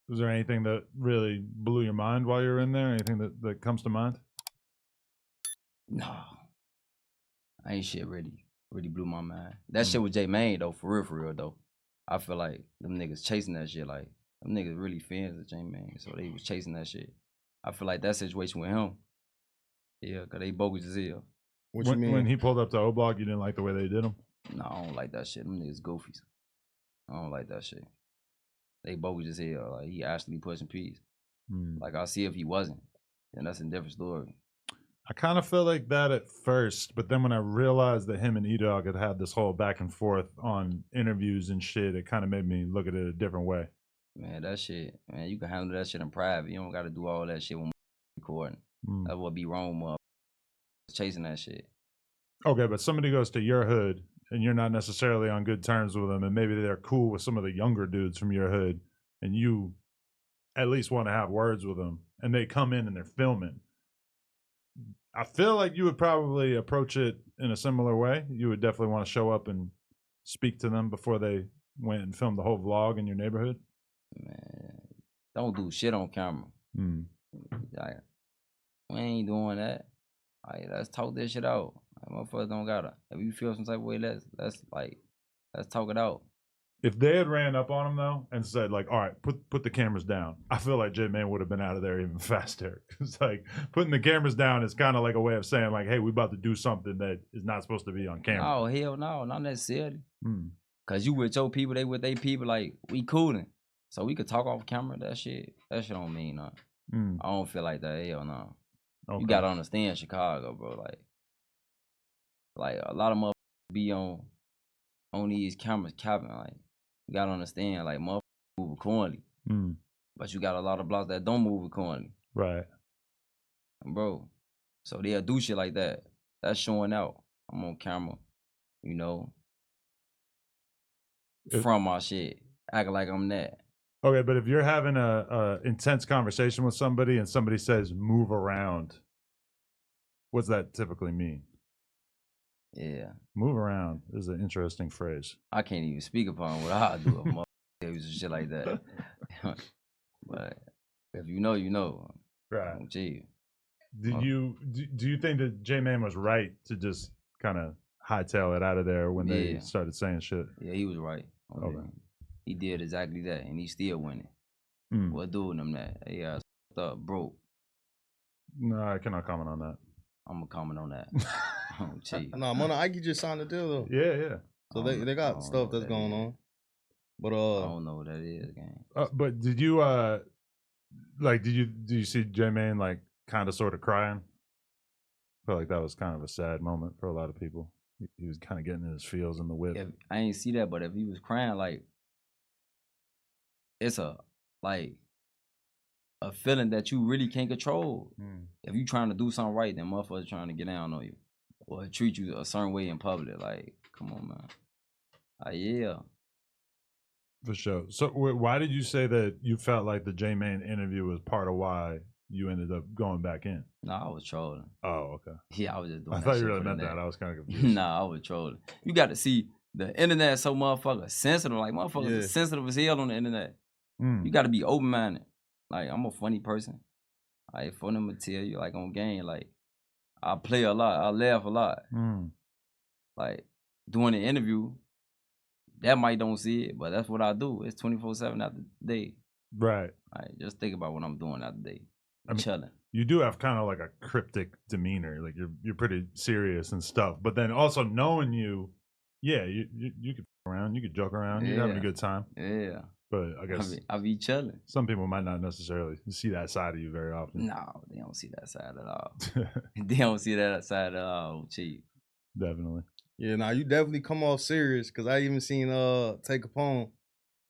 Was there anything that really blew your mind while you were in there? Anything that comes to mind? No, I ain't shit really blew my mind. That shit with J Mane though, for real though. I feel like them niggas chasing that shit. Like them niggas really fans of J Mane, so they was chasing that shit. I feel like that situation with him, yeah, cause they bogus as hell. What you mean? When he pulled up to O Block, you didn't like the way they did him? No, I don't like that shit. Them niggas goofies. I don't like that shit. They bogus as hell. Like he actually pushing peace. Like I'll see if he wasn't, then that's a different story. I kind of felt like that at first, but then when I realized that him and E-Dog had this whole back and forth on interviews and shit, it kind of made me look at it a different way. Man, that shit, man, you can handle that shit in private. You don't got to do all that shit when recording. That's what be wrong, mother. Chasing that shit. Okay, but somebody goes to your hood and you're not necessarily on good terms with them, and maybe they're cool with some of the younger dudes from your hood, and you at least want to have words with them, and they come in and they're filming. I feel like you would probably approach it in a similar way. You would definitely want to show up and speak to them before they went and filmed the whole vlog in your neighborhood. Man, don't do shit on camera. Like, we ain't doing that. Like, let's talk this shit out. Like, motherfuckers don't gotta. If you feel some type of way, let's talk it out. If they had ran up on him though and said like, "All right, put the cameras down," I feel like J Mane would have been out of there even faster. It's like putting the cameras down is kind of like a way of saying like, "Hey, we about to do something that is not supposed to be on camera." Oh hell no, not necessarily. Cause you with your people, they with their people. Like we cooling, so we could talk off camera. That shit don't mean nothing. I don't feel like that. Hell no. Okay. You gotta understand Chicago, bro. Like a lot of motherfuckers be on these cameras capping. Like you gotta understand, like motherfuckers move accordingly. But you got a lot of blocks that don't move accordingly. Right. Bro. So they'll do shit like that. That's showing out. I'm on camera, you know. From my shit. Acting like I'm that. Okay, but if you're having a intense conversation with somebody and somebody says move around, what's that typically mean? Yeah. Move around is an interesting phrase. I can't even speak upon what I do if motherfuckers and shit like that. But if you know, you know. Right. I'm chill. Do you think that J Mane was right to just kind of hightail it out of there when they started saying shit? Yeah, he was right. Okay. He did exactly that, and he's still winning. What doing him that? Yeah, up, broke. No, I cannot comment on that. I'm gonna comment on that. Oh, gee. No, Mona Ike just signed a deal though. Yeah. So they got stuff that's going on. But I don't know what that is, gang. But did you do you see J Mane like kind of sort of crying? I feel like that was kind of a sad moment for a lot of people. He was kind of getting in his feels in the whip. I ain't see that, but if he was crying, like it's a feeling that you really can't control. If you trying to do something right, then motherfuckers trying to get down on you or treat you a certain way in public. Like, come on, man. Yeah. For sure. So why did you say that you felt like the J Mane interview was part of why you ended up going back in? No, I was trolling. Oh, okay. Yeah, I was just doing I that thought shit you really for meant the that. net. I was kind of confused. Nah, I was trolling. You got to see the internet so motherfucker sensitive. Like, motherfuckers are sensitive as hell on the internet. You got to be open-minded. Like, I'm a funny person. Like, funny material, like, on game. Like, I play a lot. I laugh a lot. Like, doing an interview, that might don't see it, but that's what I do. It's 24/7 out the day. Right. Like, just think about what I'm doing out the day. I'm chilling. You do have kind of like a cryptic demeanor. Like you're pretty serious and stuff. But then also knowing you, yeah, you could f around, you could joke around, you're having a good time. Yeah. But I guess I be chilling. Some people might not necessarily see that side of you very often. No, they don't see that side at all. They don't see that side at all. Cheap. Definitely. Yeah, now you definitely come off serious because I even seen Take Capone.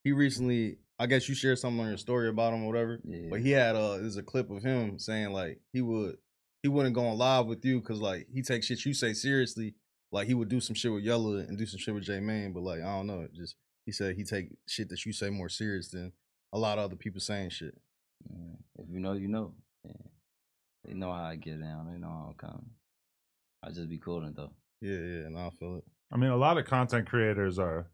He recently, I guess you shared something on your story about him or whatever. Yeah. But he had there's a clip of him saying like he wouldn't go on live with you because like he takes shit you say seriously. Like he would do some shit with Yella and do some shit with J Mane, but like I don't know, just he said he take shit that you say more serious than a lot of other people saying shit. If you know, you know. Yeah. They know how I get down. They know how I'm coming. I just be cooling though. Yeah, and I feel it. I mean, a lot of content creators are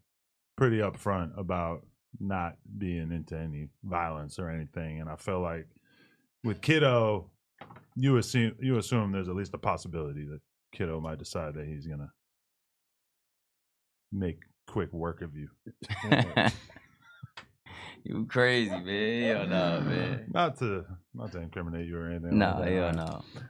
pretty upfront about not being into any violence or anything. And I feel like with Kiddo, you assume there's at least a possibility that Kiddo might decide that he's gonna make quick work of you. You crazy, man. Hell no, man. Not to incriminate you or anything. No, like that. hell no.